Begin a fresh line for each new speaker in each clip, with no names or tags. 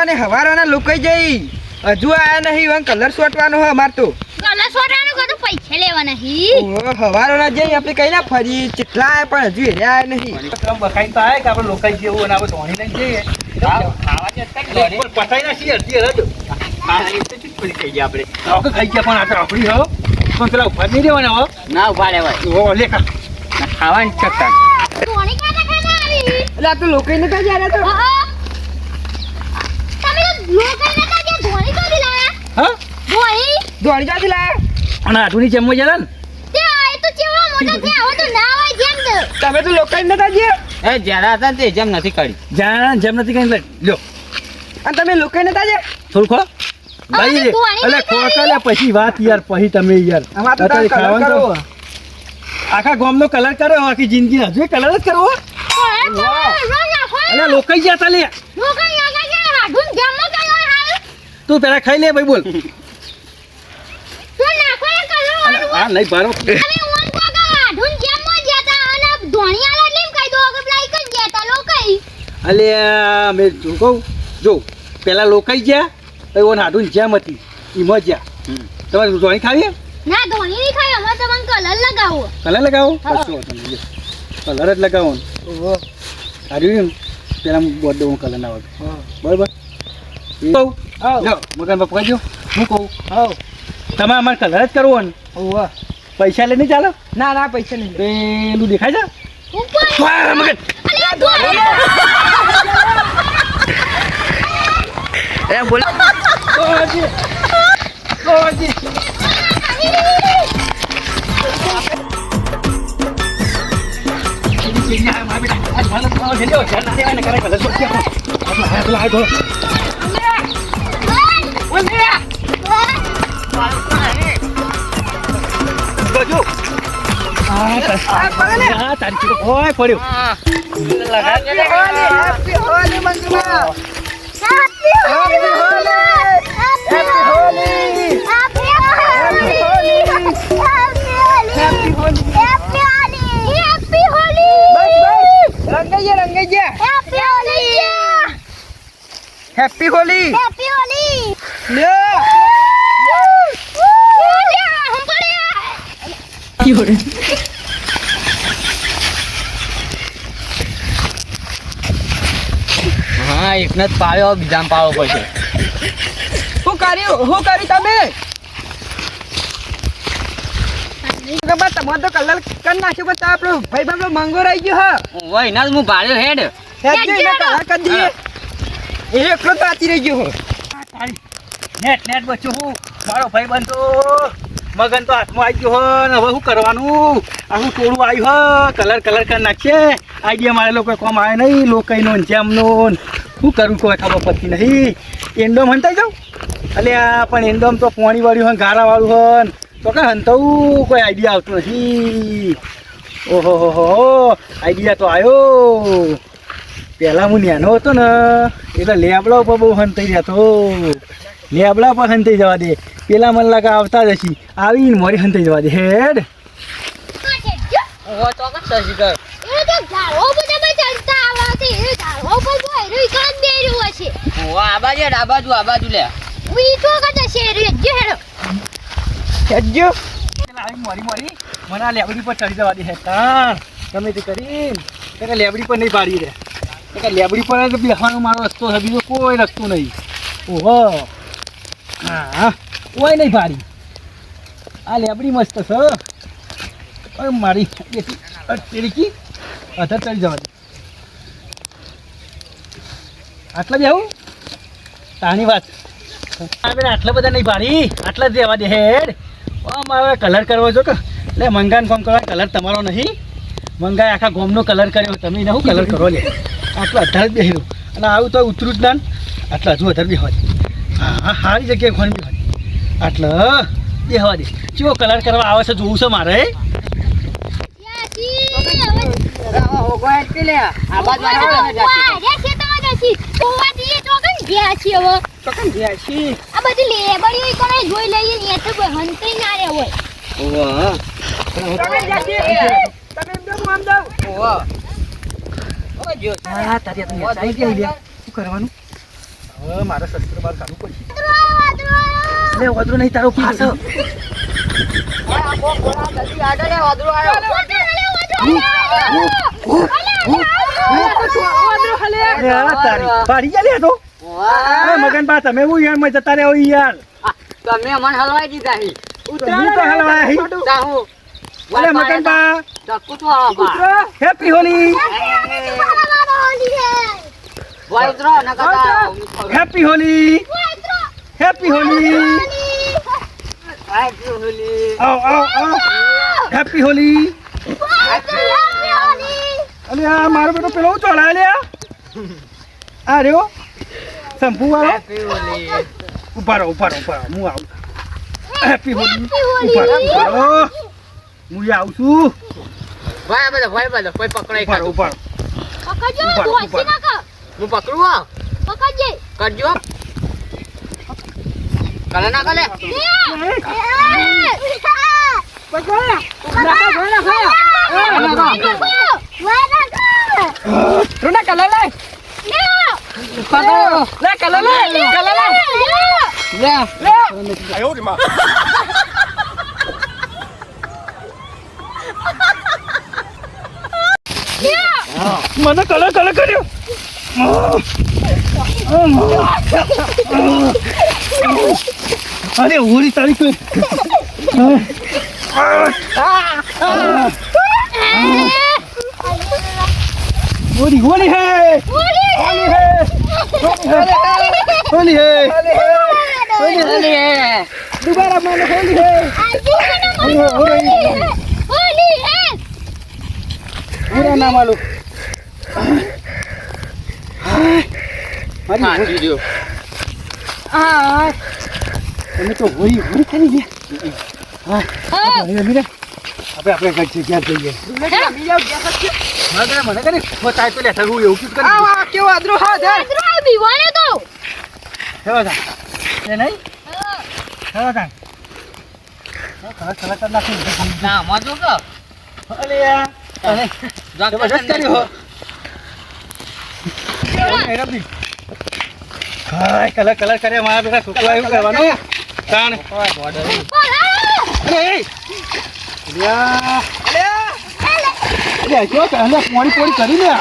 સોટવાને હવારાના લોકો જઈ હજુ આયા નહીં વન કલર સોટવાનો હે અમાર તો
કલર સોટાનું કદું પૈસા લેવા નહીં
ઓ હવારાના જઈ આપણે કઈ ના ફરી ચેટલા આયા પણ હજુ હેર્યા આયા નહીં
કમ બખાઈ તો આય કે આપણે લોકાઈ જેવું અને આપણે ધોણી લઈને જઈએ ખાવા જે તક લોરે પટાઈ ના છીએ અડધી હરજો આ એ તો ચૂપ કરી ખાઈ ગયા આપણે તો ખાઈ ગયા પણ આપણે આપણી હો પણ પેલા ઉભા નહીં રહેવાના હો ના ઉભા રહેવાય ઓ લેખા ખાવાની ચક્કર
ધોણી ખાતા ખાતા આવી
એટલે આ તો લોકો નતા જ્યાં તો
તમે તો લોકો નતા કે ધોણી તો લાયા
હા
ધોણી
દોડી જાતી લાયા
અને આઠુની ચમો જરા ને
તે આ તો ચેવા મોટા છે આવો તો ના હોય જેમ તો
તમે તો લોકો નતા જ્યાં
એ જરા હતા તે જેમ નથી કાઢી
જાણ જેમ નથી કઈ લ્યો
અને તમે લોકો નતા જ્યાં
થોડું ખો ભાઈ એટલે ખોકાલે પછી વાત યાર પછી તમે યાર
આમાં તો તારે કલર કરવો
આખા ગામનો કલર કરો આખી જિંદગી હજુ કલર જ કરવો એટલે લોકો જ જતા લે
લોકો લાગા છે હાડું જેમ તો હાલ
તું પેલા ખાઈ લે ભાઈ બોલ
તો નાખો એ કલર
હા નહીં ભારો
અમે ઓન કોકા હાડું જેમ જતા અને ધોણી આલા લેમ કઈ દો કે લાઈક જ જતા લોકોઈ
અલે મેં જો કહું જો પેલા લોકો ગયા પછી ઓન હાડું જેમ હતી ઈ મજા તમારે જોણી ખાવી
ના ધોણી નહીં ખાય અમે તમને કલર લગાવો
કલર લગાવો કશો તમે કલર જ લગાવો ને
ઓહો
સારું પેલા બોટ દઉં કલર ના આવે બરાબર કહું જો મગન બાપા કહેજો હું કહું
હાઉ
તમે અમારે કલર જ કરવો ને
ઓહો
પૈસા લઈને ચાલો
ના ના પૈસા નહીં
પેલું દેખાય છે
ઉપર
વાહ, મગન
અલ્યા ધોણી
એ બોલ
ઓજી ઓજી
happy Holi Mangala
happy Holi happy Holi happy Holi happy Holi happy Holi
રંગાઈ
happy Holi
happy Holi
happy Holi
લ્યો
હમ પડ્યા
હા એકને જ પાડ્યો બીજાને પાડવો પડશે
શું કર્યું તમે ખબર તમારે તો કલર કરી નાખ્યો પણ આપણો ભાઈ બાપડો મંગો રહી ગયો હા
ઓય એના જ હું પાડ્યો હેડ
હેડજો એને કલર કરી દઈએ એ એકલો તો આતી રહી ગયો હો
નેટ નેટ બચ્ચું હું મારો ભાઈ બનતો મગન તો હાથમાં આવી ગયો હો ને હવે શું કરવાનું આખું ટોળું આવ્યું હો કલર કરી નાખશે આઈડિયા મારે લોકો કોમ આવે નહીં લોકોનો જેમનો શું કરું કોઈ ખબર પડતી નહીં એન્ડોમ હંતાઈ જાઉં એટલે આ પણ એન્ડોમ તો પોણી વાળ્યું હોય ગારાવાળું હોય તો કાંઈ હંતાવું કોઈ આઈડિયા આવતું નથી ઓહો હો આઈડિયા તો આવ્યો પહેલાં હું નાનો હતો ને એટલે લેબડા ઉપર બહુ હંતાઈ રહેતો લેબડા પર હંતાઈ જવા દે પેલા મને લાગે આવતા જ હશી આવીને મોરી હંતાઈ જવા દે હેડ
ઓ તો કઈ કર
એ તો ઝાડો બધા ચડતા આવા છે એ ઝાડો પર બોયરો કાન બેર્યું હશે
ઓ આ બાજુ લે
વી તો કદા શેરી જે હેડો
હેડજો
આવી મોરી મને આ લેબડી પર ચડી જવા દે હેતા ગમે તે કરીને લેબડી પર નહીં પાડી રે લેબડી પર જ બેસવાનો મારો રસ્તો છે બીજો કોઈ રસ્તો નહીં ઓહો હા કોઈ નહીં પાડી આ લેબડી મસ્ત છે અરે મારી તેરીકી અધર ચડી જવા દે આટલા બેહું તાની વાત આટલા બધા નહીં પાડી આટલા જ રહેવા દે હેડ મારે કલર કરવો છો કે એટલે મંગાન ફોર્મ કરવા કલર તમારો નહીં મંગાય આખા ગોમનો કલર કર્યો તમે એને શું કલર કરો લે આટલું અઢાર જ બેહેલું અને આવું તો ઉતરું જ ના આટલા હજુ અઢાર બેહવા દે હા સારી જગ્યાએ ખોણ બેહવા દે આટલા બેહવા દે કેવો કલર કરવા આવે છે જોવું છે મારે શું કરવાનું હવે મારે શસ્ત્ર બહાર કાઢવું પડશે.
વાદળો
અરે વાંદરો નહીં તારો પાછો. અરે આ તારી પાડી જા લે તો. અરે મગનબા તમે હું યાર માં જતા રહ્યો યાર.
તમે મને હલવાઈ દીધા હી
હું તો હલવાય હી.
તાહુ
અરે મગનબા
ચક્કુ તો આવા
હેપી હોલી.
વાઈદ્રો નકતા
હેપી હોલી. હેપી હોલી. આવ આવ આવ હેપી હોલી. અરે આ મારો બેટો પેલો ચોળા લે આ રહ્યો શંભુ વાળો. ઉભા રહો ઉભા રહો હું આવું. હેપી હોલી. ઉભા રહો હું આવું છું.
ભાઈ બધો કોઈ પકડાઈ
ઉભા રહો ઉભા રહો.
પકડજો
ઉપર,
ધોસી
ઉપર.
નાખો
હું પકડું આ
પકડજે
કરજો કલે ના કલે
રૂના કલર લે લે કલર લે કલર લે
મને કલર કલર કર્યો. અરે હોળી તારી કોઈ હોળી હોળી હે હોળી હે હોળી હે હોળી હે દુબારા માનો હોળી હે
હોલી હે
પૂરા નામ આલો
હા જીજો
તમે તો હોળી હોળી કરી દે. હા આપણે આપણે કઈ જગ્યા જઈએ. મને કરી બતાય તો લે થરું એવું કીધું કરી.
આ કેવો આદરો હા ધર
વાદળો બીવાને તો
હેવા તા એ નહીં હેવા તા કલર કલર કર નાખી.
ના મજો કે
અલે યાર અરે જબરદસ્ત કર્યો હો. હાય કલર કલર કરે મારા બેટા છોકરા એવું કરવાનું તાણ. અરે એ લ્યા અરે જો તને પોણી પોણી કરી લે.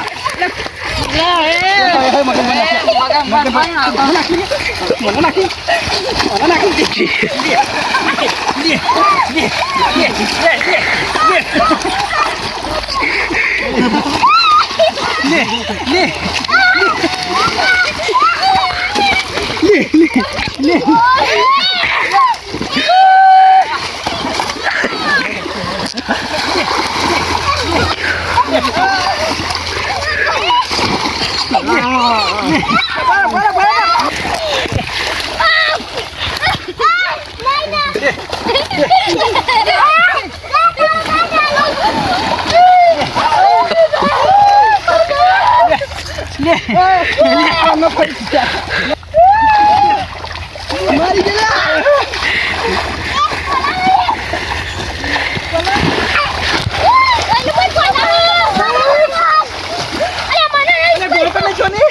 મારી ગયેલા ગોળ પર છો ને